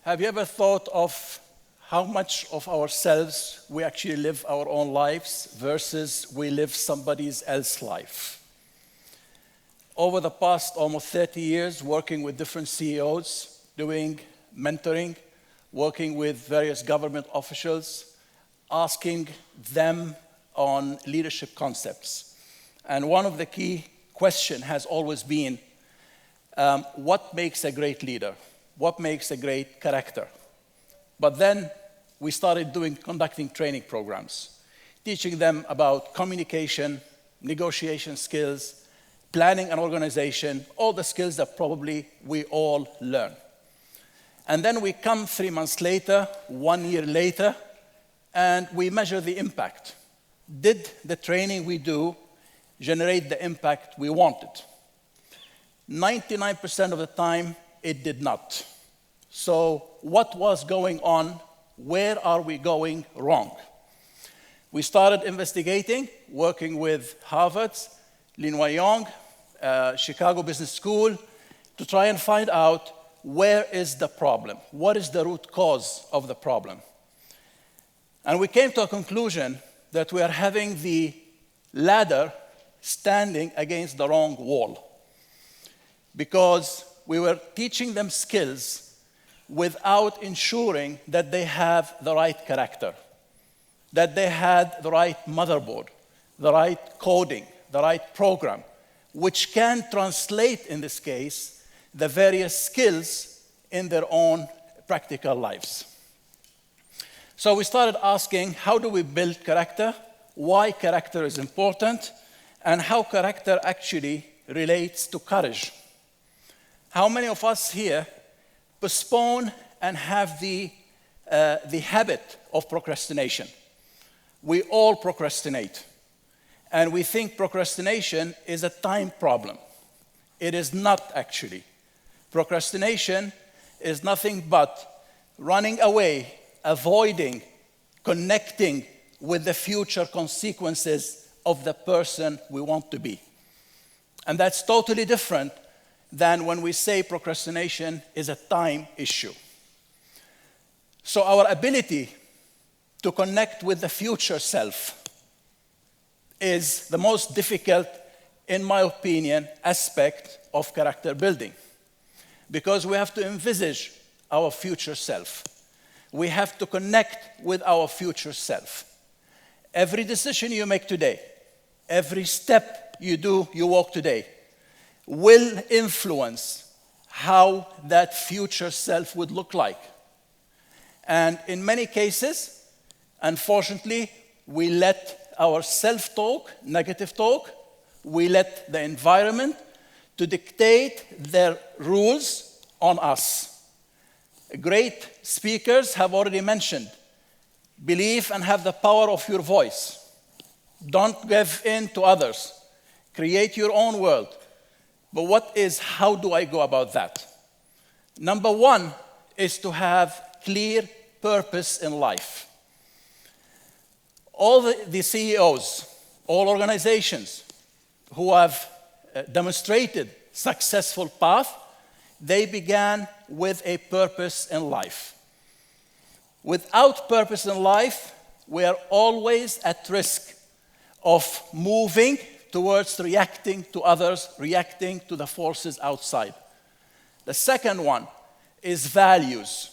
Have you ever thought of how much of ourselves we actually live our own lives versus we live somebody else's life? Over the past almost 30 years, working with different CEOs, doing mentoring, working with various government officials, asking them on leadership concepts. And one of the key questions has always been, what makes a great leader? What makes a great character? But then we started conducting training programs, teaching them about communication, negotiation skills, planning and organization, all the skills that probably we all learn. And then we come 3 months later, 1 year later, and we measure the impact. Did the training we do generate the impact we wanted? 99% of the time, it did not. So what was going on? Where are we going wrong? We started investigating, working with Harvard's Lin Wai-Yong, Chicago Business School, to try and find out where is the problem? What is the root cause of the problem? And we came to a conclusion that we are having the ladder standing against the wrong wall, because we were teaching them skills without ensuring that they have the right character, that they had the right motherboard, the right coding, the right program, which can translate, in this case, the various skills in their own practical lives. So we started asking, how do we build character? Why character is important? And how character actually relates to courage. How many of us here postpone and have the habit of procrastination? We all procrastinate. And we think procrastination is a time problem. It is not actually. Procrastination is nothing but running away, avoiding, connecting with the future consequences of the person we want to be. And that's totally different than when we say procrastination is a time issue. So our ability to connect with the future self is the most difficult, in my opinion, aspect of character building, because we have to envisage our future self. We have to connect with our future self. Every decision you make today, every step you walk today, will influence how that future self would look like. And in many cases, unfortunately, we let our self-talk, negative talk, we let the environment to dictate their rules on us. Great speakers have already mentioned, believe and have the power of your voice. Don't give in to others. Create your own world. But how do I go about that? Number one is to have clear purpose in life. All the CEOs, all organizations who have demonstrated successful path, they began with a purpose in life. Without purpose in life, we are always at risk of moving towards reacting to others, reacting to the forces outside. The second one is values.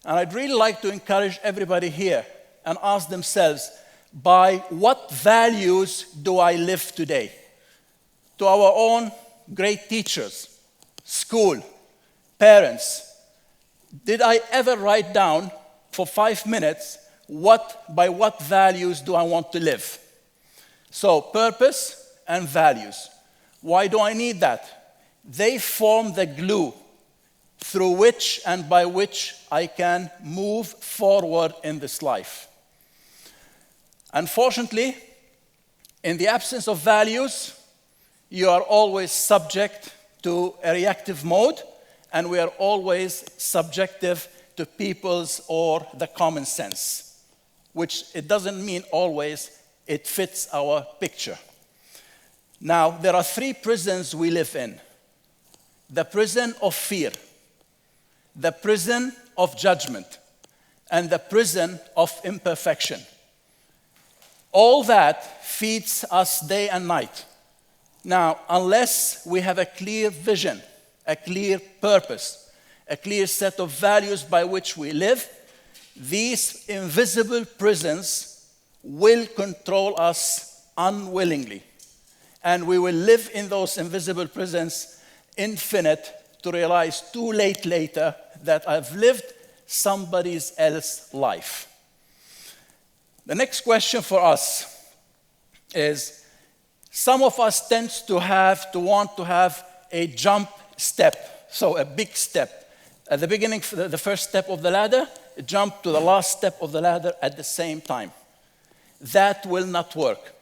And I'd really like to encourage everybody here and ask themselves, by what values do I live today? To our own great teachers, school, parents, did I ever write down for 5 minutes by what values do I want to live? So purpose and values. Why do I need that? They form the glue through which and by which I can move forward in this life. Unfortunately, in the absence of values, you are always subject to a reactive mode, and we are always subjective to people's or the common sense, which it doesn't mean always it fits our picture. Now, there are 3 prisons we live in. The prison of fear, the prison of judgment, and the prison of imperfection. All that feeds us day and night. Now, unless we have a clear vision, a clear purpose, a clear set of values by which we live, these invisible prisons will control us unwillingly. And we will live in those invisible prisons infinite to realize too late later that I've lived somebody else's life. The next question for us is, some of us tend to want to have a jump step, so a big step. At the beginning, the first step of the ladder, jump to the last step of the ladder at the same time. That will not work.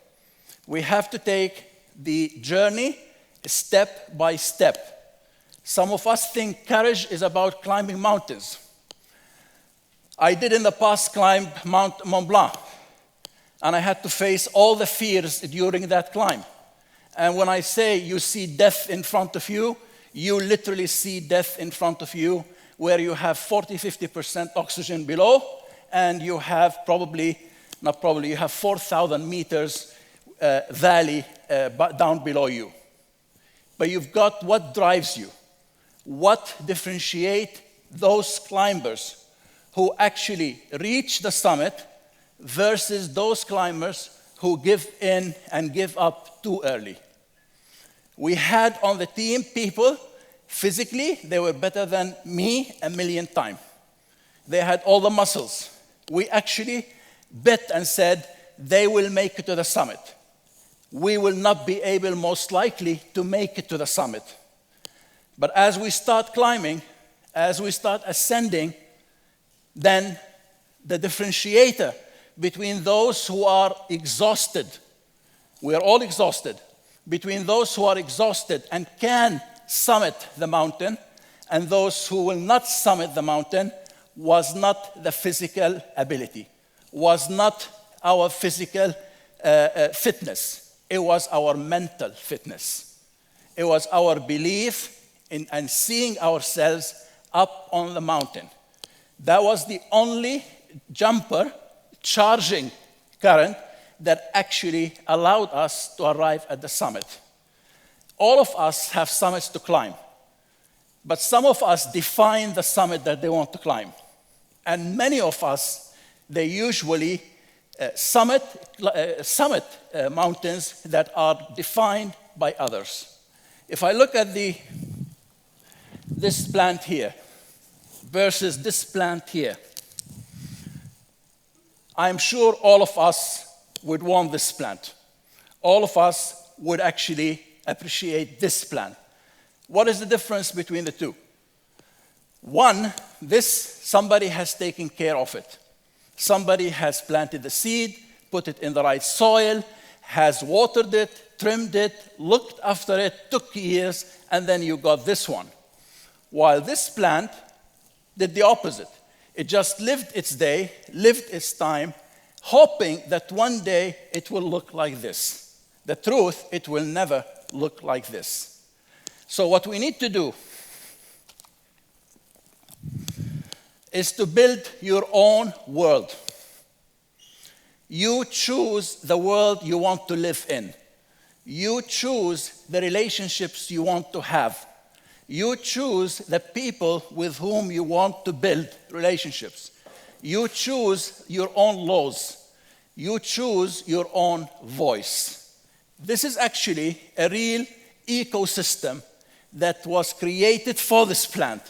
We have to take the journey step by step. Some of us think courage is about climbing mountains. I did in the past climb Mont Blanc, and I had to face all the fears during that climb. And when I say you see death in front of you, you literally see death in front of you, where you have 40–50% oxygen below, and you have you have 4,000 meters valley down below you. But you've got what drives you, what differentiates those climbers who actually reach the summit versus those climbers who give in and give up too early. We had on the team people, physically, they were better than me 1,000,000 times. They had all the muscles. We actually bet and said, they will make it to the summit. We will not be able, most likely, to make it to the summit. But as we start climbing, as we start ascending, then the differentiator between those who are exhausted, we are all exhausted, between those who are exhausted and can summit the mountain and those who will not summit the mountain was not the physical ability, was not our physical fitness. It was our mental fitness. It was our belief in and seeing ourselves up on the mountain. That was the only jumper charging current that actually allowed us to arrive at the summit. All of us have summits to climb, but some of us define the summit that they want to climb. And many of us, they usually summit mountains that are defined by others. If I look at this plant here versus this plant here, I'm sure all of us would want this plant. All of us would actually appreciate this plant. What is the difference between the two? One, somebody has taken care of it. Somebody has planted the seed, put it in the right soil, has watered it, trimmed it, looked after it, took years, and then you got this one. While this plant did the opposite. It just lived its day, lived its time, hoping that one day it will look like this. The truth, it will never look like this. So what we need to do is to build your own world. You choose the world you want to live in. You choose the relationships you want to have. You choose the people with whom you want to build relationships. You choose your own laws. You choose your own voice. This is actually a real ecosystem that was created for this plant.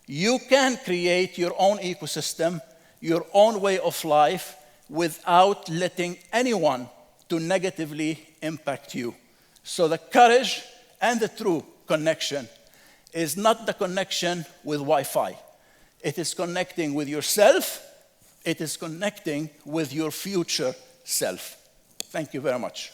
You can create your own ecosystem, your own way of life, without letting anyone to negatively impact you. So the courage and the true connection is not the connection with Wi-Fi. It is connecting with yourself. It is connecting with your future self. Thank you very much.